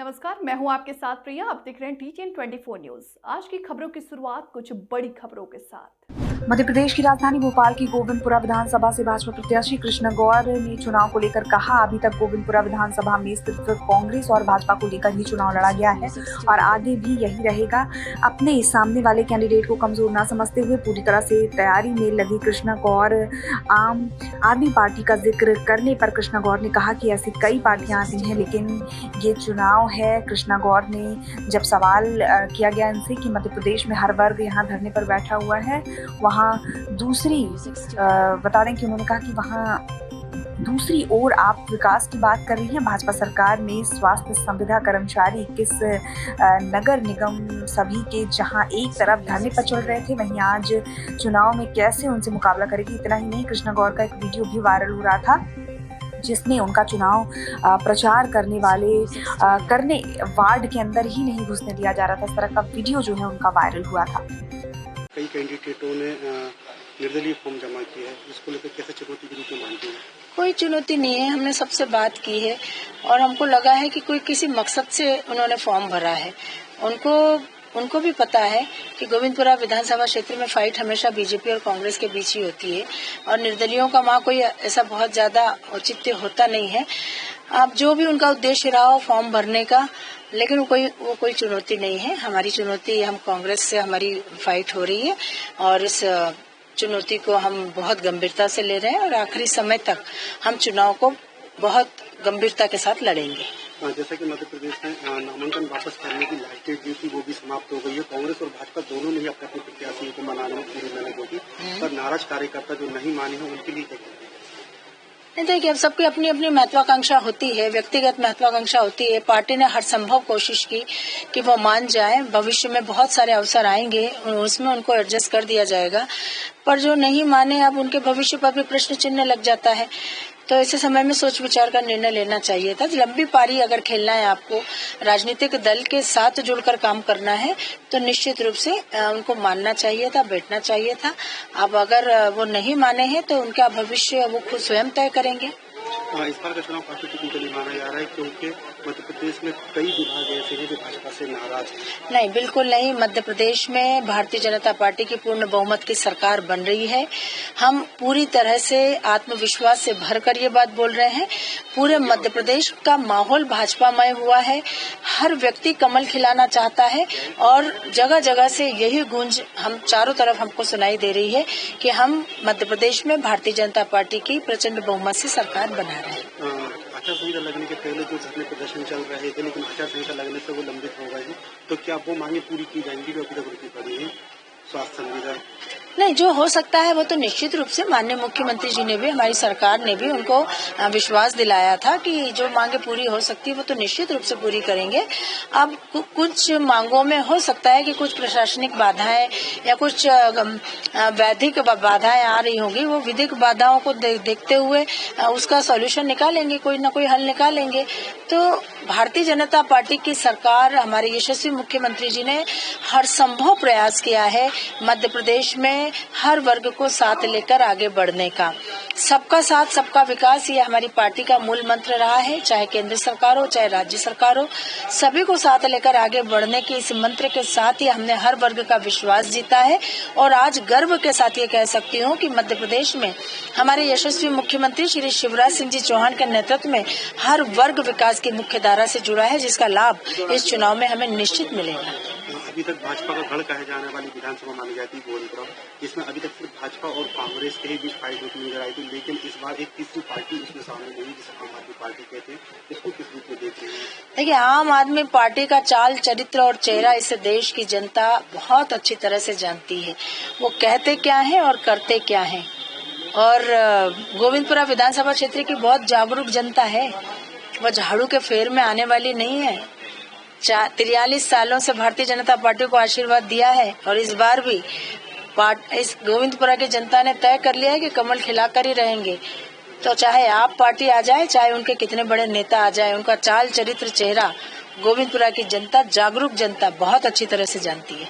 नमस्कार, मैं हूं आपके साथ प्रिया। आप देख रहे हैं TTN 24 न्यूज। आज की खबरों की शुरुआत कुछ बड़ी खबरों के साथ। मध्य प्रदेश की राजधानी भोपाल की गोविंदपुरा विधानसभा से भाजपा प्रत्याशी कृष्ण गौर ने चुनाव को लेकर कहा, अभी तक गोविंदपुरा विधानसभा में सिर्फ कांग्रेस और भाजपा को लेकर ही चुनाव लड़ा गया है और आगे भी यही रहेगा। अपने सामने वाले कैंडिडेट को कमजोर न समझते हुए पूरी तरह से तैयारी में लगी कृष्ण गौर आम आदमी पार्टी का जिक्र करने पर कृष्ण गौर ने कहा कि ऐसी कई पार्टियां आती हैं, लेकिन ये चुनाव है। कृष्ण गौर ने जब सवाल किया गया इनसे कि मध्य प्रदेश में हर वर्ग यहाँ धरने पर बैठा हुआ है, वहाँ दूसरी बता दें कि उन्होंने कहा कि वहाँ दूसरी ओर आप विकास की बात कर रही हैं। भाजपा सरकार में स्वास्थ्य संविदा कर्मचारी किस नगर निगम सभी के जहां एक तरफ धरने पर चल रहे थे, वहीं आज चुनाव में कैसे उनसे मुकाबला करेगी। इतना ही नहीं, कृष्ण गौर का एक वीडियो भी वायरल हो रहा था जिसमें उनका चुनाव प्रचार करने वार्ड के अंदर ही नहीं घुसने दिया जा रहा था। इस तरह का वीडियो जो है उनका वायरल हुआ था। कई कैंडिडेटों ने निर्दलीय फॉर्म जमा किया है, इसको लेकर कैसे चुनौती के रूप में मानते हैं? कोई चुनौती नहीं है, हमने सबसे बात की है और हमको लगा है कि कोई किसी मकसद से उन्होंने फॉर्म भरा है। उनको भी पता है कि गोविंदपुरा विधानसभा क्षेत्र में फाइट हमेशा बीजेपी और कांग्रेस के बीच ही होती है और निर्दलियों का वहाँ कोई ऐसा बहुत ज्यादा औचित्य होता नहीं है। अब जो भी उनका उद्देश्य रहा हो फॉर्म भरने का, लेकिन वो कोई चुनौती नहीं है। हमारी चुनौती, हम कांग्रेस से हमारी फाइट हो रही है और इस चुनौती को हम बहुत गंभीरता से ले रहे हैं और आखिरी समय तक हम चुनाव को बहुत गंभीरता के साथ लड़ेंगे। जैसा कि मध्य प्रदेश में नामांकन वापस करने की लास्ट डेट जो थी वो भी समाप्त हो गई है। कांग्रेस और भाजपा दोनों ने ही अपने प्रत्याशियों को मनाने में पूरी मेहनत होगी, पर नाराज कार्यकर्ता जो नहीं माने हैं उनके लिए क्या कहेंगे? नहीं, देखिए, अब सबकी अपनी अपनी महत्वाकांक्षा होती है, व्यक्तिगत महत्वाकांक्षा होती है। पार्टी ने हर संभव कोशिश की कि वो मान जाए। भविष्य में बहुत सारे अवसर आएंगे, उसमें उनको एडजस्ट कर दिया जाएगा, पर जो नहीं माने अब उनके भविष्य पर भी प्रश्न चिन्ह लग जाता है। तो ऐसे समय में सोच विचार का निर्णय लेना चाहिए था। लंबी पारी अगर खेलना है, आपको राजनीतिक दल के साथ जुड़कर काम करना है, तो निश्चित रूप से उनको मानना चाहिए था, बैठना चाहिए था। अब अगर वो नहीं माने हैं तो उनका भविष्य वो खुद स्वयं तय करेंगे। इस बार का चुनाव काफी टिपिकली माना जा रहा है, क्योंकि मध्य प्रदेश में कई विभाग ऐसे हैं जो भाजपा से नाराज हैं। नहीं, बिल्कुल नहीं। मध्य प्रदेश में भारतीय जनता पार्टी की पूर्ण बहुमत की सरकार बन रही है। हम पूरी तरह से आत्मविश्वास से भरकर ये बात बोल रहे हैं। पूरे मध्य प्रदेश का माहौल भाजपामय हुआ है। हर व्यक्ति कमल खिलाना चाहता है और जगह जगह से यही गूंज हम चारों तरफ हमको सुनाई दे रही है कि हम मध्य प्रदेश में भारतीय जनता पार्टी की प्रचंड बहुमत से सरकार बना रहे हैं। आचार संहिता लगने के पहले जो धरने प्रदर्शन चल रहे थे, लेकिन आचार संहिता लगने से वो लंबित हो गए हैं, तो क्या वो मांगे पूरी की जाएंगी जो अभी तक रुकी पड़ी है? स्वास्थ्य संविदा नहीं, जो हो सकता है वो तो निश्चित रूप से माननीय मुख्यमंत्री जी ने भी, हमारी सरकार ने भी उनको विश्वास दिलाया था कि जो मांगे पूरी हो सकती है वो तो निश्चित रूप से पूरी करेंगे। अब कुछ मांगों में हो सकता है कि कुछ प्रशासनिक बाधाएं या कुछ वैधिक बाधाएं आ रही होंगी। वो विधिक बाधाओं को देखते हुए उसका सॉल्यूशन निकालेंगे, कोई ना कोई हल निकालेंगे। तो भारतीय जनता पार्टी की सरकार, हमारे यशस्वी मुख्यमंत्री जी ने हर संभव प्रयास किया है मध्य प्रदेश में हर वर्ग को साथ लेकर आगे बढ़ने का। सबका साथ सबका विकास, ये हमारी पार्टी का मूल मंत्र रहा है। चाहे केंद्र सरकार हो, चाहे राज्य सरकार हो, सभी को साथ लेकर आगे बढ़ने के इस मंत्र के साथ ही हमने हर वर्ग का विश्वास जीता है। और आज गर्व के साथ ये कह सकती हूँ कि मध्य प्रदेश में हमारे यशस्वी मुख्यमंत्री श्री शिवराज सिंह जी चौहान के नेतृत्व में हर वर्ग विकास की मुख्य धारा से जुड़ा है, जिसका लाभ इस चुनाव में हमें निश्चित मिलेगा। अभी तक भाजपा का गढ़ कहे जाने वाली विधानसभा मानी जाती है गोविंदपुरा, जिसमें अभी तक सिर्फ भाजपा और कांग्रेस के ही बीच फाइट होती नजर आई थी, लेकिन इस बार एक तीसरी पार्टी उसमें सामने नहीं, जिसे आम आदमी पार्टी कहते हैं। इसको किस रूप में देख रहे हैं? देखिए, आम आदमी पार्टी का चाल चरित्र और चेहरा इस देश की जनता बहुत अच्छी तरह से जानती है। वो कहते क्या है और करते क्या है। और गोविंदपुरा विधानसभा क्षेत्र की बहुत जागरूक जनता है, वो झाड़ू के फेर में आने वाली नहीं है। 43 सालों से भारतीय जनता पार्टी को आशीर्वाद दिया है और इस बार भी इस गोविंदपुरा की जनता ने तय कर लिया है कि कमल खिलाकर ही रहेंगे। तो चाहे आप पार्टी आ जाए, चाहे उनके कितने बड़े नेता आ जाए, उनका चाल चरित्र चेहरा गोविंदपुरा की जनता, जागरूक जनता बहुत अच्छी तरह से जानती है।